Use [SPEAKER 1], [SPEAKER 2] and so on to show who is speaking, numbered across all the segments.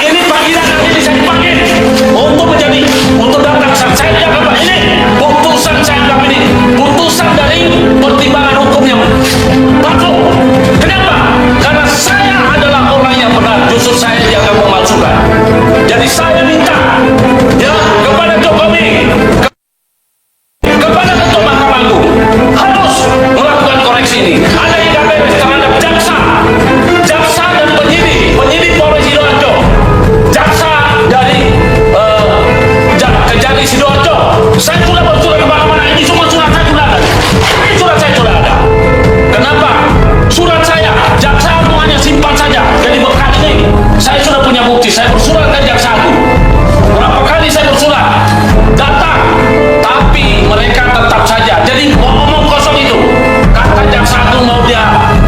[SPEAKER 1] ini panggilan ini saya dipanggil untuk menjadi untuk datang saya tidak apa ini putusan saya anggap ini putusan dari pertimbangan hukum yang baku. Kenapa? Karena saya adalah orang yang benar, justru saya yang akan memalsukan. Jadi saya minta ya kepada Jokowi, kepada Ketua Mahkamah Agung harus melakukan koreksi ini. Ada yang terhadap jaksa dan penyidik Polres Sidoarjo, jaksa dari Kejati Sidoarjo. Saya sudah bersurat kemana-mana, ini semua surat saya sudah ada. Ini surat saya sudah ada. Kenapa? Surat saya, jaksa agung hanya simpan saja. Jadi berkali ini, saya sudah punya bukti. Saya bersurat ke jaksa agung. Berapa kali saya bersurat? Datang, tapi mereka tetap saja. Jadi ngomong kosong itu. Kata jaksa agung mau dia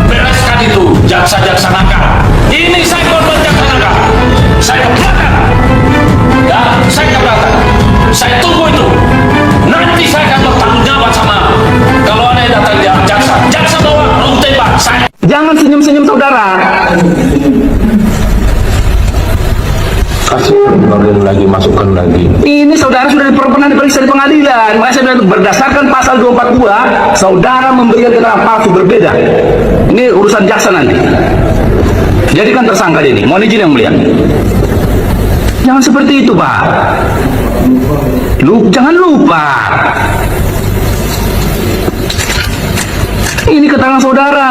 [SPEAKER 1] bereskan itu, jaksa-jaksa nakal. Ini saya korban jaksa nakal. Saya keberatan. Ya, saya keberatan. Saya tunggu itu. Nanti saya akan bertanggung jawab sama kalau ada yang datang jaksa. Jaksa bawa belum tembak. Saya.
[SPEAKER 2] Jangan senyum-senyum saudara.
[SPEAKER 3] Kasih lagi, masukkan lagi.
[SPEAKER 2] Ini saudara sudah pernah diperiksa di pengadilan. Makanya saya bilang berdasarkan pasal 242, saudara memberikan keterangan palsu berbeda. Ini urusan jaksa nanti. Jadikan tersangka ini. Mohon izin yang mulia. Jangan seperti itu, Pak. Jangan lupa. Ini keterangan saudara.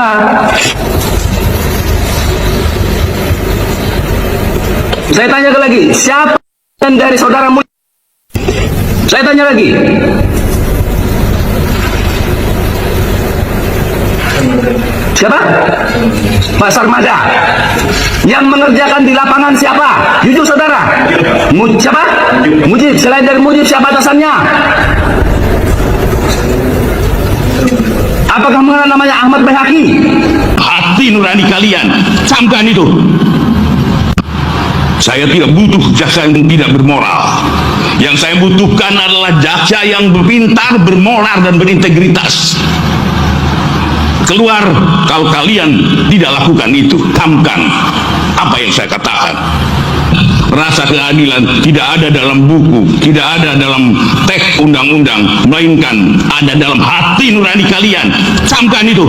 [SPEAKER 2] Saya tanya lagi, siapa yang dari saudara Mujib? Saya tanya lagi. Siapa? Pak Sarmada. Yang mengerjakan di lapangan siapa? Jujur saudara. Siapa? Mujib. Selain dari Mujib, siapa atasannya? Apakah mengenal namanya Ahmad Bayhaqi?
[SPEAKER 4] Hati nurani kalian, camkan itu. Saya tidak butuh jaksa yang tidak bermoral. Yang saya butuhkan adalah jaksa yang berpintar, bermoral, dan berintegritas. Keluar kalau kalian tidak lakukan itu. Camkan apa yang saya katakan. Rasa keadilan tidak ada dalam buku, tidak ada dalam teks undang-undang, melainkan ada dalam hati nurani kalian. Camkan itu.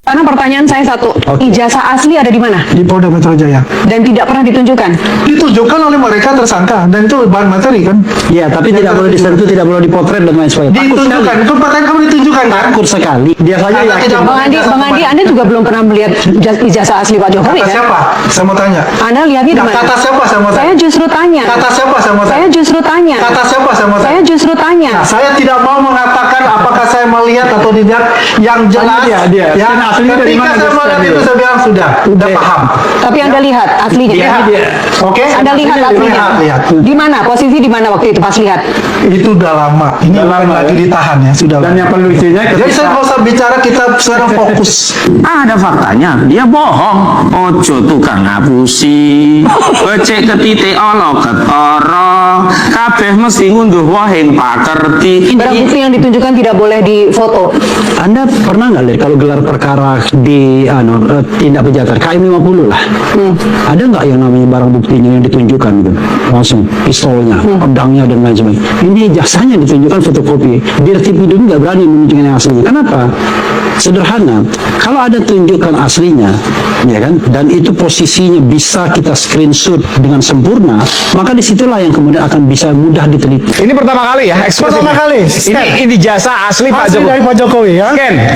[SPEAKER 5] Karena pertanyaan saya satu, ijazah asli ada di mana?
[SPEAKER 6] Di Polda Metro Jaya.
[SPEAKER 5] Dan tidak pernah ditunjukkan?
[SPEAKER 6] Ditunjukkan oleh mereka tersangka, dan itu bahan materi kan?
[SPEAKER 2] Iya, tapi tidak boleh disentuh, tidak boleh dipotret dan lain sebagainya.
[SPEAKER 6] Ditunjukkan, itu pertanyaan kamu ditunjukkan kan?
[SPEAKER 2] Takut sekali. Dia saja yakin.
[SPEAKER 5] Bang Andi, Anda juga belum pernah melihat ijazah asli Pak Jokowi
[SPEAKER 6] Kata
[SPEAKER 5] kan?
[SPEAKER 6] siapa? Saya mau tanya.
[SPEAKER 5] Anda lihatnya di mana?
[SPEAKER 6] Kata siapa saya mau tanya?
[SPEAKER 5] Saya justru tanya.
[SPEAKER 6] Kata siapa saya mau tanya?
[SPEAKER 5] Saya justru tanya.
[SPEAKER 6] Kata siapa saya mau tanya?
[SPEAKER 5] Saya justru tanya.
[SPEAKER 6] Nah, saya tidak mau mengatakan apakah saya melihat atau tidak. Yang jelas,
[SPEAKER 2] dia.
[SPEAKER 6] ya,
[SPEAKER 2] Aslinya dari
[SPEAKER 6] ketika
[SPEAKER 2] mana
[SPEAKER 6] saya melihat itu saya bilang sudah paham.
[SPEAKER 5] Tapi Anda lihat aslinya.
[SPEAKER 6] Oke?
[SPEAKER 5] Anda lihat aslinya.
[SPEAKER 6] Lihat.
[SPEAKER 5] Di mana? Posisi di mana waktu itu pas lihat?
[SPEAKER 6] Itu udah lama. Ini lagi ditahan ya, sudah.
[SPEAKER 2] Dan yang perlu isinya
[SPEAKER 6] Jadi saya nggak usah bicara, kita sekarang fokus.
[SPEAKER 2] ada faktanya, dia bohong. Ojo tukang ngapusi, becek ketite olo ketara, kabeh mesti ngunduh wahing pakerti.
[SPEAKER 5] Barang bukti yang ditunjukkan tidak boleh difoto.
[SPEAKER 7] Anda pernah nggak lihat kalau gelar perkara di tindak kejahatan KM50 lah, ada nggak yang namanya barang buktinya yang ditunjukkan gitu, langsung pistolnya, pedangnya dan lain sebagainya. Ini jasanya ditunjukkan fotokopi. Dirtip itu nggak berani menunjukkan yang aslinya. Kenapa? Sederhana, kalau ada tunjukkan aslinya, ya kan, dan itu posisinya bisa kita screenshot dengan sempurna, maka disitulah yang kemudian akan bisa mudah diteliti.
[SPEAKER 8] Ini pertama kali ya,
[SPEAKER 6] Pertama kali.
[SPEAKER 8] Ini jasa asli Pak
[SPEAKER 6] Asli
[SPEAKER 8] Jokowi.
[SPEAKER 6] dari Pak Jokowi ya.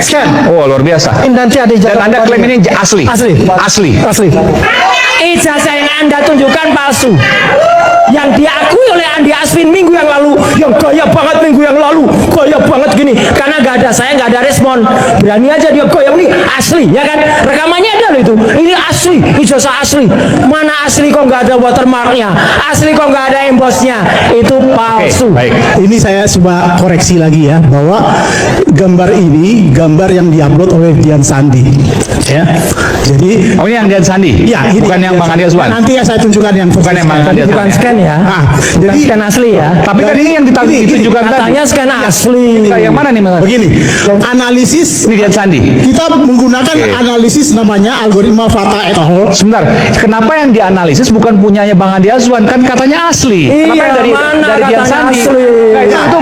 [SPEAKER 8] Scan. Oh, luar biasa.
[SPEAKER 6] Ini nanti ada
[SPEAKER 8] Dan
[SPEAKER 6] ijazah.
[SPEAKER 8] Anda klaim ini asli.
[SPEAKER 6] Asli.
[SPEAKER 9] Ijazah yang Anda tunjukkan palsu. Yang diakui oleh Andi Asvin minggu yang lalu, yang gaya banget minggu yang lalu, gaya banget gini, karena nggak ada saya, nggak ada respon, berani aja dia goyang nih asli, ya kan? Rekamannya ada loh itu, ini asli, ijazah asli, mana asli kok nggak ada watermarknya, asli kok nggak ada embosnya, itu palsu.
[SPEAKER 8] Baik.
[SPEAKER 6] Ini saya coba koreksi lagi ya, bahwa gambar ini gambar yang diupload oleh Dian Sandi, ya. Jadi,
[SPEAKER 8] Oh, ini yang Dian Sandi?
[SPEAKER 6] ya, ini
[SPEAKER 8] Bukan yang Bang Andi Aswan?
[SPEAKER 6] Nanti ya saya tunjukkan yang
[SPEAKER 8] Bukan yang Bang Andi Aswan.
[SPEAKER 9] Bukan scan ya, bukan
[SPEAKER 6] jadi
[SPEAKER 9] scan asli ya.
[SPEAKER 8] Tapi kan ini yang ditunjukkan tadi.
[SPEAKER 9] Katanya scan asli.
[SPEAKER 8] Yang mana nih Mas?
[SPEAKER 6] begini, analisis
[SPEAKER 8] Ini Dian Sandi.
[SPEAKER 6] kita menggunakan analisis namanya algoritma Fata et al.
[SPEAKER 8] Sebentar, kenapa yang dianalisis bukan punyanya Bang Andi Azwan? Kan katanya asli.
[SPEAKER 9] Iya,
[SPEAKER 8] Kenapa yang dari
[SPEAKER 9] mana
[SPEAKER 8] Dian
[SPEAKER 9] katanya
[SPEAKER 8] Sandi?
[SPEAKER 9] asli?
[SPEAKER 8] Nggak, itu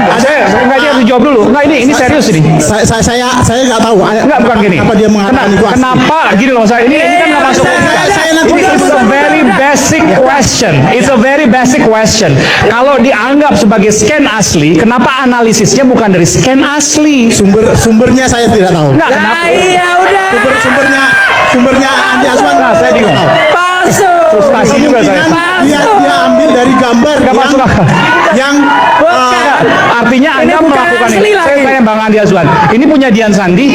[SPEAKER 8] enggak dia harus jawab dulu. Enggak, ini serius ini.
[SPEAKER 6] Saya nggak tahu.
[SPEAKER 8] Enggak, bukan gini.
[SPEAKER 6] Apa dia mengatakan itu asli?
[SPEAKER 8] Kenapa gini loh saya ini kan nggak masuk.
[SPEAKER 6] saya nanti
[SPEAKER 8] Ini is a very basic question. It's a very basic question. Kalau dianggap sebagai scan asli, kenapa analisisnya bukan dari scan asli?
[SPEAKER 6] Sumbernya saya tidak tahu.
[SPEAKER 8] Enggak, kenapa?
[SPEAKER 9] Iya udah.
[SPEAKER 6] Sumbernya Andi Azwan.
[SPEAKER 8] Nah, saya bingung.
[SPEAKER 9] Palsu.
[SPEAKER 8] Frustasi juga saya.
[SPEAKER 6] Dia ambil dari gambar
[SPEAKER 8] Nggak masuk akal.
[SPEAKER 6] yang
[SPEAKER 8] Artinya
[SPEAKER 9] Ini
[SPEAKER 8] Anda
[SPEAKER 9] bukan
[SPEAKER 8] melakukan
[SPEAKER 9] asli
[SPEAKER 8] ini.
[SPEAKER 9] lagi.
[SPEAKER 8] Saya tanya Bang Andi Azwan. Ini punya Dian Sandi?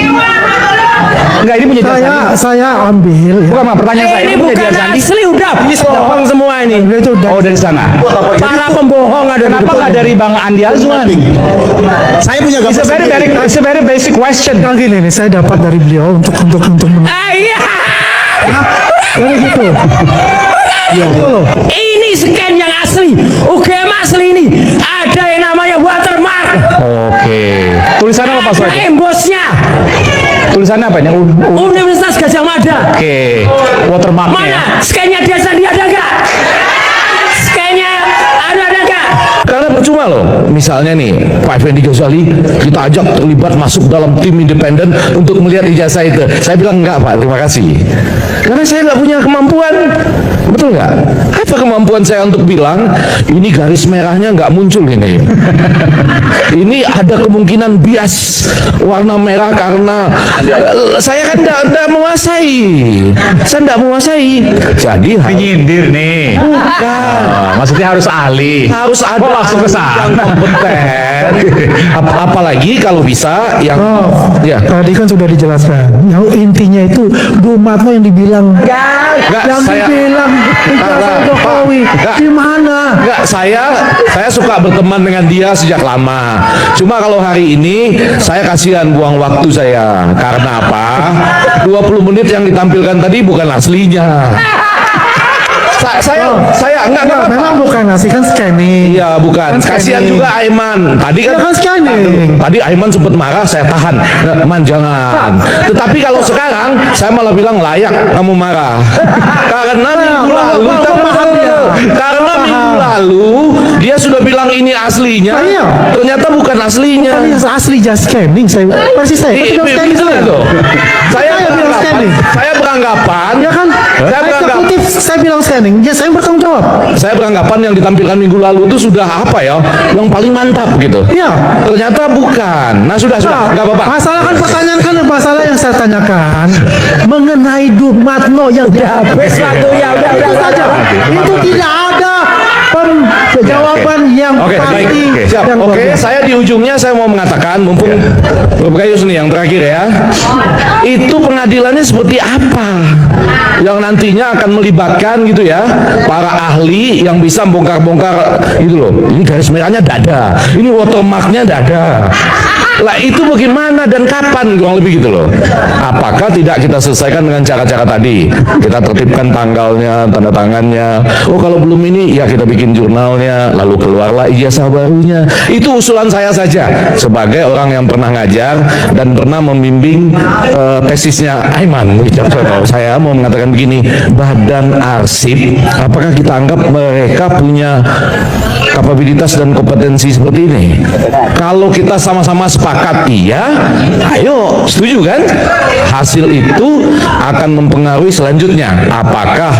[SPEAKER 8] Enggak, ini punya Dian Sandi.
[SPEAKER 6] saya ambil ya.
[SPEAKER 8] Bukan, Bang, pertanyaan saya.
[SPEAKER 9] Ini
[SPEAKER 8] Ini punya
[SPEAKER 9] bukan
[SPEAKER 8] Dian Sandi?
[SPEAKER 9] asli udah. Bohong semua ini.
[SPEAKER 8] Oh, dari sana.
[SPEAKER 9] Para pembohong ada.
[SPEAKER 8] Kenapa nggak dari Bang Andi Azwan?
[SPEAKER 6] Saya punya gambar
[SPEAKER 8] It's a very basic question.
[SPEAKER 6] gini nih, saya dapat dari beliau untuk
[SPEAKER 9] Iya.
[SPEAKER 6] gitu.
[SPEAKER 9] Ini scan yang asli. UGM asli ini. Ada yang namanya watermark.
[SPEAKER 8] Oke. Tulisannya apa Pak Soedi?
[SPEAKER 9] Embosnya.
[SPEAKER 8] Tulisannya apa ini?
[SPEAKER 9] Universitas Gajah Mada.
[SPEAKER 8] Oke. Watermarknya.
[SPEAKER 9] Mana? Scan-nya Dian Sandi ada nggak? Scan-nya ada nggak?
[SPEAKER 3] Karena percuma loh, misalnya nih Pak Effendi Ghazali kita ajak terlibat masuk dalam tim independen untuk melihat ijazah itu. Saya bilang enggak Pak, terima kasih. Karena saya nggak punya kemampuan, betul nggak? Apa kemampuan saya untuk bilang ini garis merahnya nggak muncul ini? Ini ada kemungkinan bias warna merah karena saya kan nggak menguasai, saya nggak menguasai. Jadi
[SPEAKER 8] Nyindir nih.
[SPEAKER 3] bukan.
[SPEAKER 8] Maksudnya harus ahli.
[SPEAKER 3] Harus ada
[SPEAKER 8] Kok langsung ke sana?
[SPEAKER 3] yang kompeten. Apalagi kalau bisa yang ya
[SPEAKER 6] Tadi kan sudah dijelaskan. Yang intinya itu Dumatno yang dibilang
[SPEAKER 3] enggak
[SPEAKER 6] yang
[SPEAKER 3] saya
[SPEAKER 6] dibilang ijazah Jokowi
[SPEAKER 3] enggak.
[SPEAKER 6] di mana?
[SPEAKER 3] enggak saya suka berteman dengan dia sejak lama. Cuma kalau hari ini saya kasihan buang waktu saya. Karena apa? 20 menit yang ditampilkan tadi bukan aslinya. Saya enggak
[SPEAKER 6] Memang bukan ngasih kan scanning.
[SPEAKER 3] Iya bukan. Kasihan juga Aiman. Tadi kan
[SPEAKER 6] scanning.
[SPEAKER 3] Tadi Aiman sempat marah, saya tahan. Nah, Man jangan. Tetapi kalau sekarang saya malah bilang layak kamu marah. Karena minggu lalu, dia sudah bilang ini aslinya.
[SPEAKER 6] Iya.
[SPEAKER 3] Ternyata bukan aslinya.
[SPEAKER 6] Asli just scanning. Persis saya. Kan bilang scanning
[SPEAKER 3] Bisa tuh.
[SPEAKER 6] bilang scanning.
[SPEAKER 3] Saya beranggapan.
[SPEAKER 6] Ya kan? Saya bilang scanning. Ya saya bertanggung jawab.
[SPEAKER 3] Saya beranggapan yang ditampilkan minggu lalu itu sudah apa ya? Yang paling mantap gitu.
[SPEAKER 6] Iya.
[SPEAKER 3] Ternyata bukan. Nah sudah, nggak apa-apa.
[SPEAKER 6] Masalah kan pertanyaan kan masalah yang saya tanyakan mengenai Dumatno yang
[SPEAKER 9] Habis waktunya udah
[SPEAKER 6] saja. Itu tidak ada jawaban yang
[SPEAKER 3] Oke, baik.
[SPEAKER 6] pasti.
[SPEAKER 3] Siap.
[SPEAKER 6] yang
[SPEAKER 3] Oke,
[SPEAKER 6] bagus.
[SPEAKER 3] saya di ujungnya saya mau mengatakan, mumpung Bapak Gayus nih yang terakhir ya, itu pengadilannya seperti apa? Yang nantinya akan melibatkan gitu ya, para ahli yang bisa bongkar-bongkar itu loh. Ini garis merahnya dada, ini watermarknya dada. Lah itu bagaimana dan kapan kurang lebih gitu loh. Apakah tidak kita selesaikan dengan cara-cara tadi? Kita tertibkan tanggalnya, tanda tangannya. Oh kalau belum ini ya kita bikin jurnalnya, lalu keluarlah ijazah barunya. Itu usulan saya saja sebagai orang yang pernah ngajar dan pernah membimbing tesisnya Aiman Wicaksono. Saya mau mengatakan begini, badan arsip, apakah kita anggap mereka punya kapabilitas dan kompetensi seperti ini? Kalau kita sama-sama sepakat iya, ayo setuju kan? Hasil itu akan mempengaruhi selanjutnya apakah